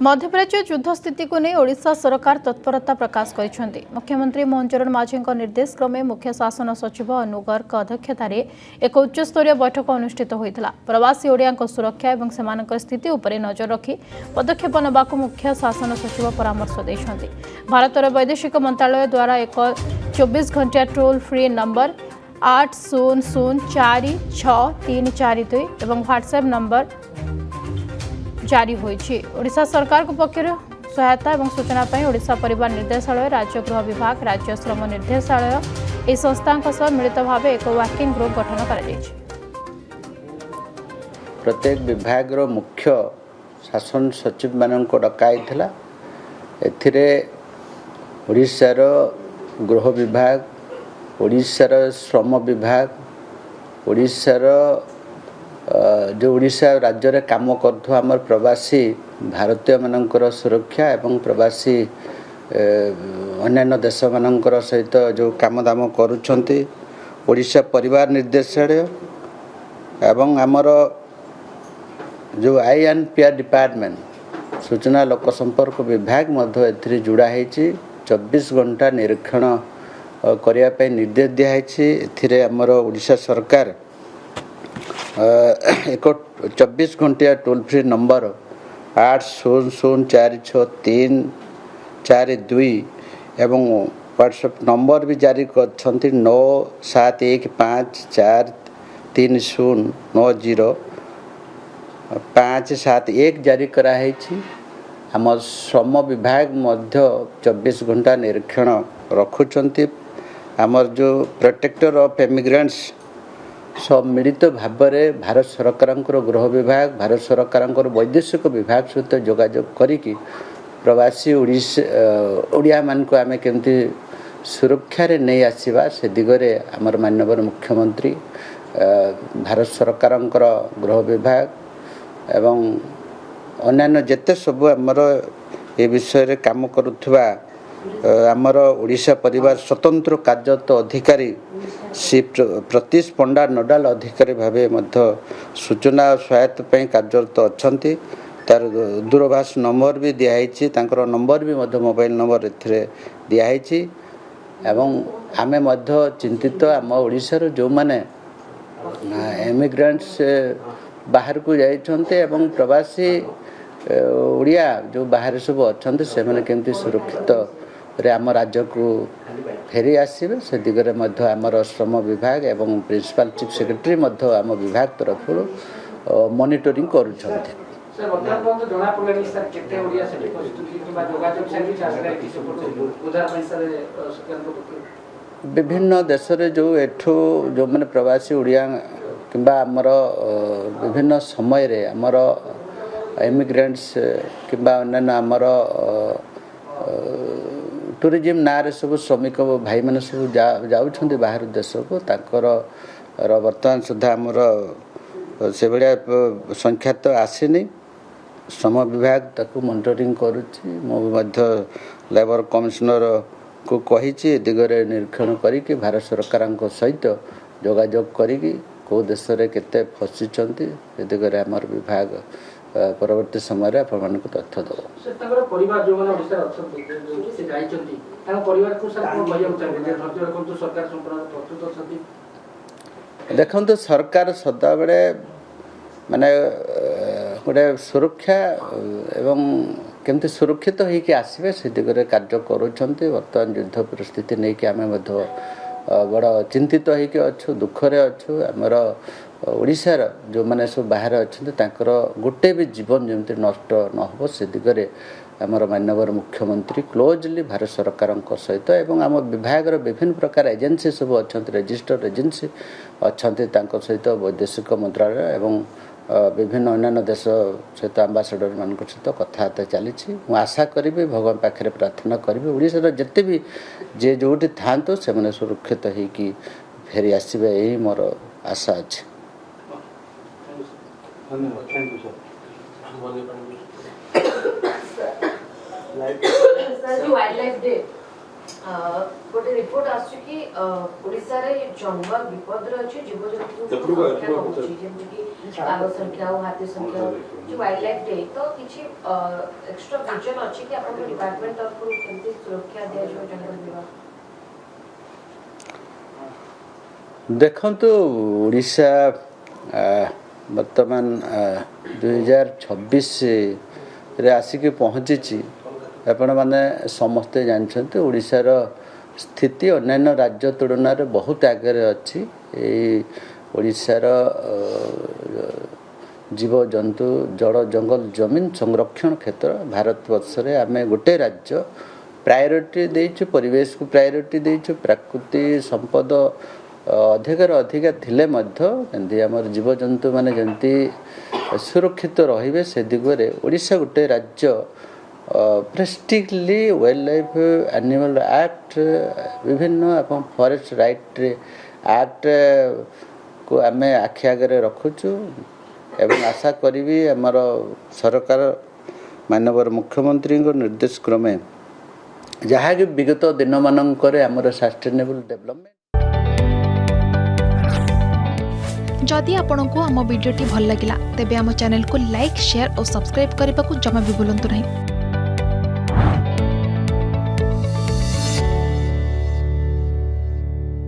मध्यप्रदेश युद्ध स्थिति को नहीं ओडिशा सरकार तत्परता प्रकाश कर मुख्यमंत्री मोहन चरण माझी निर्देश क्रमे मुख्य शासन सचिव अनुगर अध्यक्षतार एक उच्चस्तरीय बैठक अनुष्ठित होता। प्रवासी ओडिया सुरक्षा और सेमानक स्थिति उपर नजर रखी पदक्षेप नेबाकू मुख्य शासन सचिव परामर्श देते। भारतर वैदेशिक मंत्रालय द्वारा एक 24 घंटिया टोल फ्री नंबर 80046342 और व्हाट्सएप नंबर जारी होईछि। ओडिशा सरकार को पक्षर सहायता और सूचना पर ओडिशा परिवार निर्देशालय, राज्य गृह विभाग, राज्य श्रम निर्देशालय ए संस्था सह मिलित भाव एक वर्किंग ग्रुप गठन कर प्रत्येक विभाग रो मुख्य शासन सचिव मान डकाई एथिरे ओडिशार गृह विभाग, ओडिशार श्रम विभाग, ओडिशार जो ओडिशा राज्य रे काम करथु आमर प्रवासी भारतीय मानकर सुरक्षा एवं प्रवासी अन्य देश मानकर सहित जो काम दाम करूछंती ओडिशा परिवार निर्देशालय एवं आमर जो INPR डिपार्टमेंट सूचना लोक संपर्क विभाग मध्य एथिरे जुड़ा हेछि। 24 घंटा निरीक्षण करिया पे निर्देश दिया हेछि। एथिरे आमर ओडिशा सरकार एक 24 घंटिया टोल फ्री नंबर 80046342 एवं व्हाट्सएप नंबर भी जारी करछंती 9715439091 जारी करा हेछि। हमर श्रम विभाग मध्य 24 घंटा निरीक्षण रखुछंती। हमर जो प्रोटेक्टर ऑफ इमिग्रेंट्स सम्मिलित भाव में भारत सरकार गृह विभाग, भारत सरकार वैदेशिक विभाग सहित जोगाजोग करिकी प्रवासी ओडिया मान को आमे केमती सुरक्षा रे नहीं आसीबा से दिगरे आमर माननीय मुख्यमंत्री, भारत सरकार गृह विभाग एवं अन्य जेते सब आमर ए विषय रे काम करुथबा आमर ओडिशा परिवार स्वतंत्र कार्यरत अधिकारी श्री प्रतीश पंडा नोडाल अधिकारी भावे मध्य सूचना और सहायता पे कार्यरत अच्छंती। तार दूरभाष नंबर भी दिखाई, तांकर नंबर भी मध्य मोबाइल नंबर एथिरे दिखाई एवं आमे मध्य चिंतित आम ओडिशार जो माने इमिग्रेंट्स बाहर को जाइछन्ते एवं प्रवासी ओडिया जो बाहर सब अच्छन्ते से माने केमती सुरक्षित रे आम राज्य को फेरी आसबे से दिगरे मध्य आमर श्रम विभाग एवं प्रिंसिपल चीफ सेक्रेटरी मध्य आम विभाग तरफ मॉनिटरिंग करूछन्ते। विभिन्न देश रे जो एठो जो माने प्रवासी ओडिया किंबा आमर विभिन्न समय रे आमर इमिग्रेंट्स किंबा अन्य आमर टूरिज्म नारे सब श्रमिक भाई मैंने सब जाऊँच बाहर देश को ताकर वर्तमान सुधा आमर से भाया संख्या तो आसीनी। श्रम विभाग ताकू मॉनिटरिंग करुच्ची। मध्य लेबर कमिशनर को कही दिगरे निरीक्षण करी भारत सरकार सहित जोगाजोग करी को देश में केते फसीचंती ए दिगरे आमर विभाग परवर्ती समय आपण तथ्य दब। देखो सरकार सदा बेले माने गोटे सुरक्षा एवं केमती सुरक्षित होइके आसबे से दिगरे कार्य करूछंती। वर्तमान युद्ध परिस्थिति नहीं कि आमे मध्य बड़ चिंतित होइके अच्छु, दुखरे अच्छु। आमर ओडिशार जो माने सब बाहर अच्छे तांकर गोटे भी जीवन जमती नष्ट न हो से दिगरे आमर माननीय मुख्यमंत्री क्लोजली भारत सरकार सहित एवं आम विभाग विभिन्न प्रकार एजेंसी सब अच्छा रजिस्टर्ड एजेंसी अच्छा सहित वैदेशिक मंत्रालय एवं विभिन्न अन्य देश सहित आम्बासाडर मान सहित कथबार्ता चली। मु आशा करी भगवान पाखे प्रार्थना करी ओडिशार जिते भी जे जोटी था से सुरक्षित होइकी फेरी आसबे यही मोर आशा अच्छे। गोटे रिपोर्ट आसु कि ओडिसा रे जंगल विपद रे अछि जीवजंतु संख्या कमुछि जेमति कि बाघ संख्या और हाथी संख्या जो वाइल्ड लाइफ डे तो किछि एक्स्ट्रा विजन अछि कि अपन डिपार्टमेंट तरफ केमति सुरक्षा दिया जो जंगल विभाग देखंतु ओडिशा वर्तमान 2026 रे आसिक पहुँची आपण मैंने समस्ते जानते ओडिशार स्थिति अन्य राज्य तुलन में बहुत आगे अच्छी ओडिशार जीव जंतु जड़ जंगल जमीन संरक्षण क्षेत्र भारतवर्ष रे आमे गोटे राज्य प्रायोरिटी देइछु परिवेश को प्रायोरिटी देइछु प्रकृति संपद अधिक थिले मध्य आमर जीव जंतु माने जंती सुरक्षित रहिबे से दिगरे ओडिशा गोटे राज्य strictly wild life animal act विभिन्न एवं फॉरेस्ट राइट एक्ट को आम आखि आगे रखुचु एवं आशा करी आमर सरकार माननीय मुख्यमंत्री निर्देश क्रमे जहाँ कि विगत दिन मानकर आमर सस्टेनेबल डेवलपमेंट। जदि आपंक आम भिडी भल लगा तेब आम चैनल को लाइक शेयर और सब्सक्राइब करने को जमा भी भूलु नहीं।